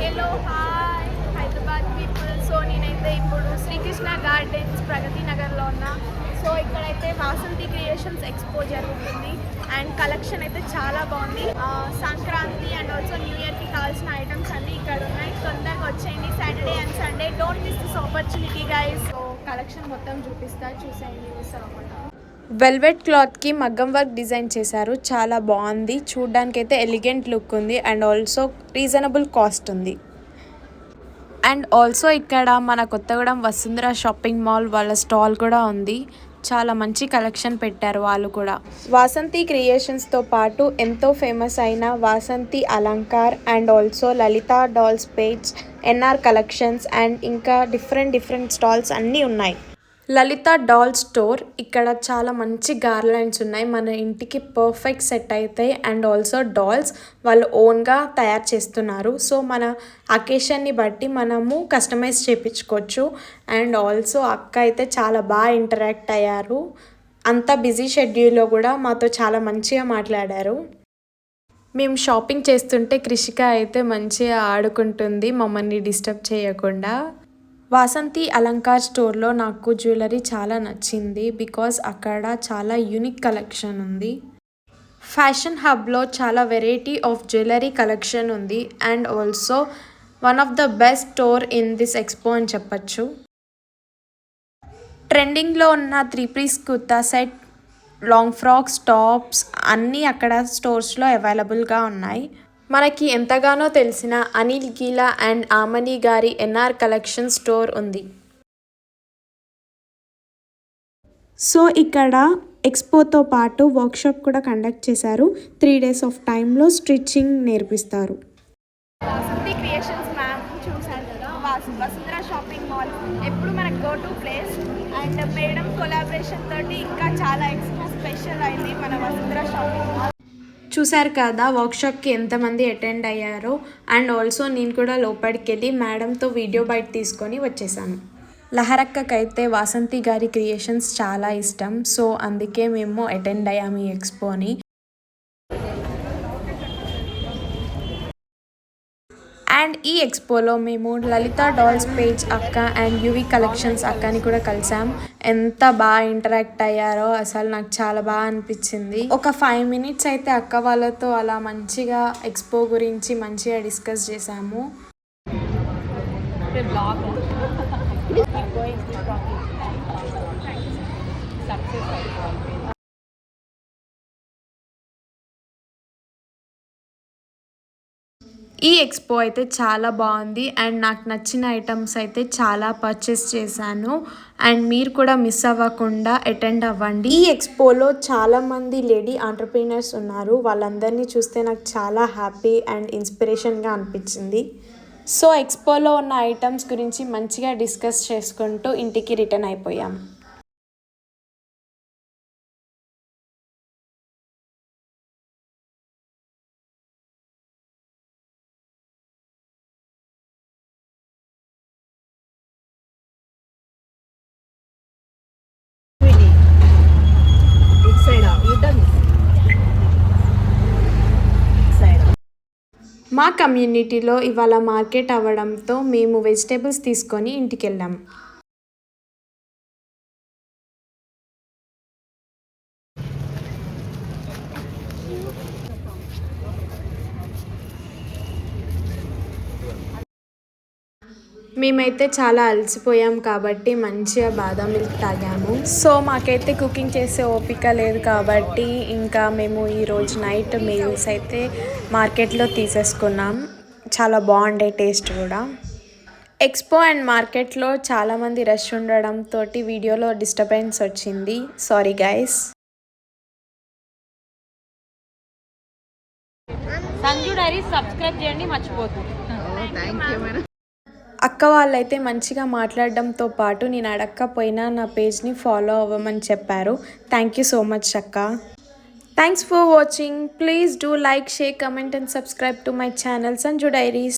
Hello hi Hyderabad people. So నేనైతే ఇప్పుడు Srikrishna gardens ప్రగతి నగర్లో ఉన్నా. సో ఇక్కడైతే వాసంతి క్రియేషన్స్ ఎక్స్పో జరుగుతుంది అండ్ కలెక్షన్ అయితే చాలా బాగుంది. సంక్రాంతి అండ్ ఆల్సో న్యూ ఇయర్కి కావాల్సిన ఐటమ్స్ అన్నీ ఇక్కడ ఉన్నాయి. తొందరగా వచ్చేయండి Saturday and Sunday. Don't miss this opportunity guys. So collection మొత్తం చూసేయండి, మిస్ అవ్వకుండా. వెల్వెట్ క్లాత్కి మగ్గం వర్క్ డిజైన్ చేశారు, చాలా బాగుంది. చూడ్డానికి అయితే ఎలిగెంట్ లుక్ ఉంది అండ్ ఆల్సో రీజనబుల్ కాస్ట్ ఉంది. అండ్ ఆల్సో ఇక్కడ మన కొత్తగూడెం వసుంధర షాపింగ్ మాల్ వాళ్ళ స్టాల్ కూడా ఉంది. చాలా మంచి కలెక్షన్ పెట్టారు వాళ్ళు కూడా. వాసంతి క్రియేషన్స్తో పాటు ఎంతో ఫేమస్ అయిన Vasanthi Alankar and also Lalitha dolls page, NR collections and ఇంకా డిఫరెంట్ స్టాల్స్ అన్నీ ఉన్నాయి. లలిత డాల్ స్టోర్, ఇక్కడ చాలా మంచి గార్లాండ్స్ ఉన్నాయి, మన ఇంటికి పర్ఫెక్ట్ సెట్ అవుతాయి. అండ్ ఆల్సో డాల్స్ వాళ్ళు ఓన్గా తయారు చేస్తున్నారు. సో మన అకేషన్ని బట్టి మనము కస్టమైజ్ చేయించుకోవచ్చు. అండ్ ఆల్సో అక్క అయితే చాలా బాగా ఇంటరాక్ట్ అయ్యారు. అంత బిజీ షెడ్యూల్లో కూడా మాతో చాలా మంచిగా మాట్లాడారు. మేము షాపింగ్ చేస్తుంటే కృషిక అయితే మంచిగా ఆడుకుంటుంది, మమ్మల్ని డిస్టర్బ్ చేయకుండా. వాసంతి అలంకార్ స్టోర్లో నాకు జ్యువెలరీ చాలా నచ్చింది బికాజ్ అక్కడ చాలా యూనిక్ కలెక్షన్ ఉంది. ఫ్యాషన్ హబ్లో చాలా వెరైటీ ఆఫ్ జ్యువెలరీ కలెక్షన్ ఉంది and also one of the best store in this expo అని చెప్పచ్చు. ట్రెండింగ్లో ఉన్న 3-piece kurta set, long frocks, tops అన్నీ అక్కడ స్టోర్స్లో అవైలబుల్గా ఉన్నాయి. మనకి ఎంతగానో తెలిసిన అనిల్ గీలా అండ్ ఆమని గారి ఎన్ఆర్ కలెక్షన్ స్టోర్ ఉంది. సో ఇక్కడ ఎక్స్పోతో పాటు వర్క్షాప్ కూడా కండక్ట్ చేశారు. 3 days ఆఫ్ టైంలో స్టిచ్చింగ్ నేర్పిస్తారు. వాసంతి క్రియేషన్స్ మ్యామ్ చూసారు కదా, వసుంధర షాపింగ్ మాల్ ఎప్పుడు మనకు go to place. And madam collaboration తోటి ఇంకా చాలా ఎక్స్పో స్పెషల్ అయింది మన వసుంధర షాపింగ్ మాల్. చూశారు కదా వర్క్షాప్కి ఎంతమంది అటెండ్ అయ్యారో. అండ్ ఆల్సో నేను కూడా లోపలికి వెళ్ళి మేడంతో వీడియో బయట తీసుకొని వచ్చేసాను. లహరక్కకైతే వాసంతి గారి క్రియేషన్స్ చాలా ఇష్టం. సో అందుకే మేము అటెండ్ అయ్యాము ఈ ఎక్స్పోని. అండ్ ఈ ఎక్స్పోలో మేము లలిత డాల్స్ పేజ్ అక్క అండ్ యువి కలెక్షన్స్ అక్కని కూడా కలిసాం. ఎంత బాగా ఇంటరాక్ట్ అయ్యారో అసలు నాకు చాలా బాగా అనిపించింది. ఒక 5 minutes అయితే అక్క వాళ్ళతో అలా మంచిగా ఎక్స్పో గురించి మంచిగా డిస్కస్ చేసాము. ఈ ఎక్స్పో అయితే చాలా బాగుంది అండ్ నాకు నచ్చిన ఐటమ్స్ అయితే చాలా పర్చేస్ చేశాను. అండ్ మీరు కూడా మిస్ అవ్వకుండా అటెండ్ అవ్వండి. ఈ ఎక్స్పోలో చాలామంది లేడీ ఆంటర్ప్రీనర్స్ ఉన్నారు. వాళ్ళందరినీ చూస్తే నాకు చాలా హ్యాపీ అండ్ ఇన్స్పిరేషన్గా అనిపించింది. సో ఎక్స్పోలో ఉన్న ఐటమ్స్ గురించి మంచిగా డిస్కస్ చేసుకుంటూ ఇంటికి రిటర్న్ అయిపోయాం. మా కమ్యూనిటీలో ఇవాళ మార్కెట్ అవ్వడంతో మేము వెజిటేబుల్స్ తీసుకొని ఇంటికి వెళ్ళాం. మేమైతే చాలా అలసిపోయాం కాబట్టి మంచిగా బాదం మిల్క్ తాగాము. సో మాకైతే కుకింగ్ చేసే ఓపిక లేదు కాబట్టి ఇంకా మేము ఈరోజు నైట్ మీల్స్ అయితే మార్కెట్లో తీసేసుకున్నాం. చాలా బాగుండే టేస్ట్ కూడా. ఎక్స్పో అండ్ మార్కెట్లో చాలామంది రష్ ఉండడంతో వీడియోలో డిస్టర్బెన్స్ వచ్చింది, sorry guys. Sanju diaries subscribe చేయండి మర్చిపోతుంది. అక్క వాళ్ళైతే మంచిగా మాట్లాడడంతో పాటు నేను అడగకపోయినా నా పేజ్ని ఫాలో అవ్వమని చెప్పారు. థ్యాంక్ యూ సో మచ్ అక్క. Thanks for watching. Please do like, share, comment and subscribe to my channel Sanju diaries.